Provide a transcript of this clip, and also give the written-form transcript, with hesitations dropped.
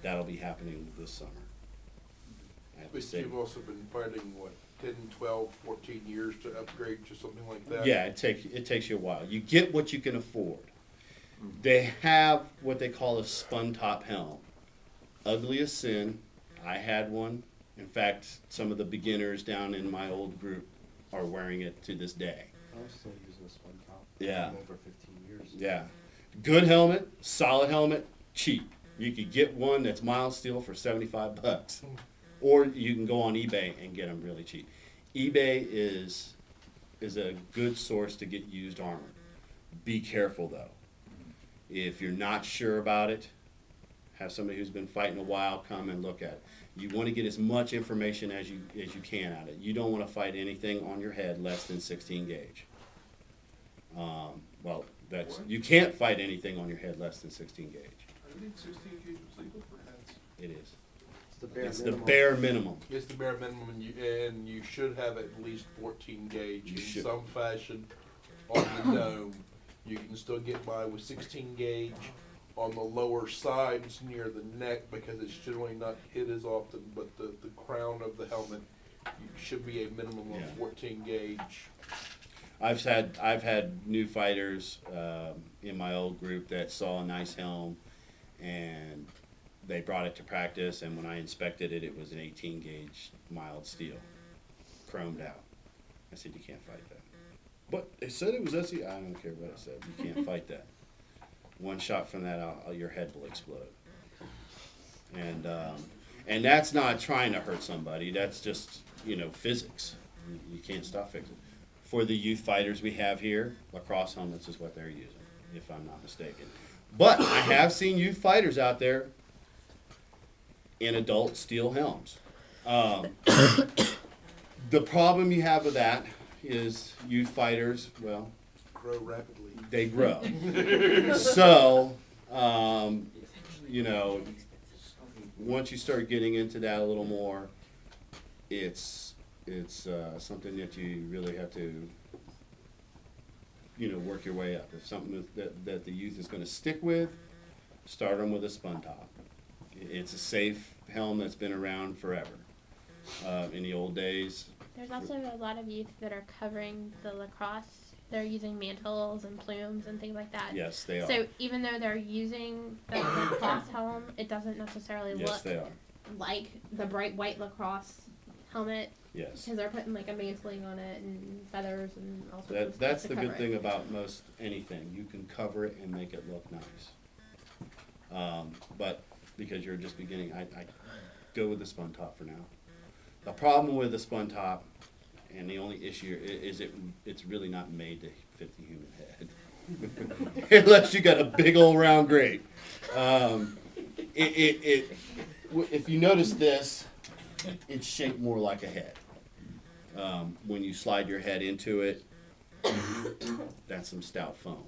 that'll be happening this summer. I have to But say, you've also been fighting, what, 10, 12, 14 years to upgrade to something like that? yeah, it takes you a while. You get what you can afford. They have what they call a spun top helm. Ugly as sin. I had one. In fact, some of the beginners down in my old group are wearing it to this day. I'm still using a spun top. Yeah. Over 15 years. Yeah. Good helmet, solid helmet, cheap. You could get one that's mild steel for $75. Or you can go on eBay and get them really cheap. eBay is a good source to get used armor. Be careful though. If you're not sure about it, have somebody who's been fighting a while come and look at it. You want to get as much information as you can out of it. You don't want to fight anything on your head less than 16 gauge. Well, you can't fight anything on your head less than 16 gauge. I think 16 gauge was legal for heads. It is. It's the bare It's minimum. the bare minimum. It's the bare minimum, and you should have at least 14 gauge You in should. some fashion on the dome. You can still get by with 16 gauge on the lower sides near the neck because it's generally not hit as often, but the crown of the helmet should be a minimum of Yeah. 14 gauge. I've had new fighters in my old group that saw a nice helm, and they brought it to practice. And when I inspected it, it was an 18 gauge mild steel, chromed out. I said, "You can't fight that." But they said it was SCA. I don't care what I said. You can't fight that. One shot from that, your head will explode. And that's not trying to hurt somebody. That's just physics. You can't stop fixing. For the youth fighters we have here, lacrosse helmets is what they're using, if I'm not mistaken. But I have seen youth fighters out there in adult steel helms. The problem you have with that is youth fighters, well, Grow rapidly. they grow. So, once you start getting into that a little more, it's something that you really have to, work your way up. If something that the youth is going to stick with, start them with a spun top. It's a safe helm that's been around forever. In the old days. There's also a lot of youth that are covering the lacrosse. They're using mantles and plumes and things like that. Yes, they are. So even though they're using the lacrosse helm, it doesn't necessarily Yes, look they are. like the bright white lacrosse helmet Yes. because they're putting like a mantling on it and feathers and all sorts of stuff That's to the cover good it. thing about most anything. You can cover it and make it look nice. But because you're just beginning, I go with the spun top for now. The problem with the spun top, and the only issue is it's really not made to fit the human head, unless you got a big old round grate. If you notice this, it's shaped more like a head. When you slide your head into it, that's some stout foam.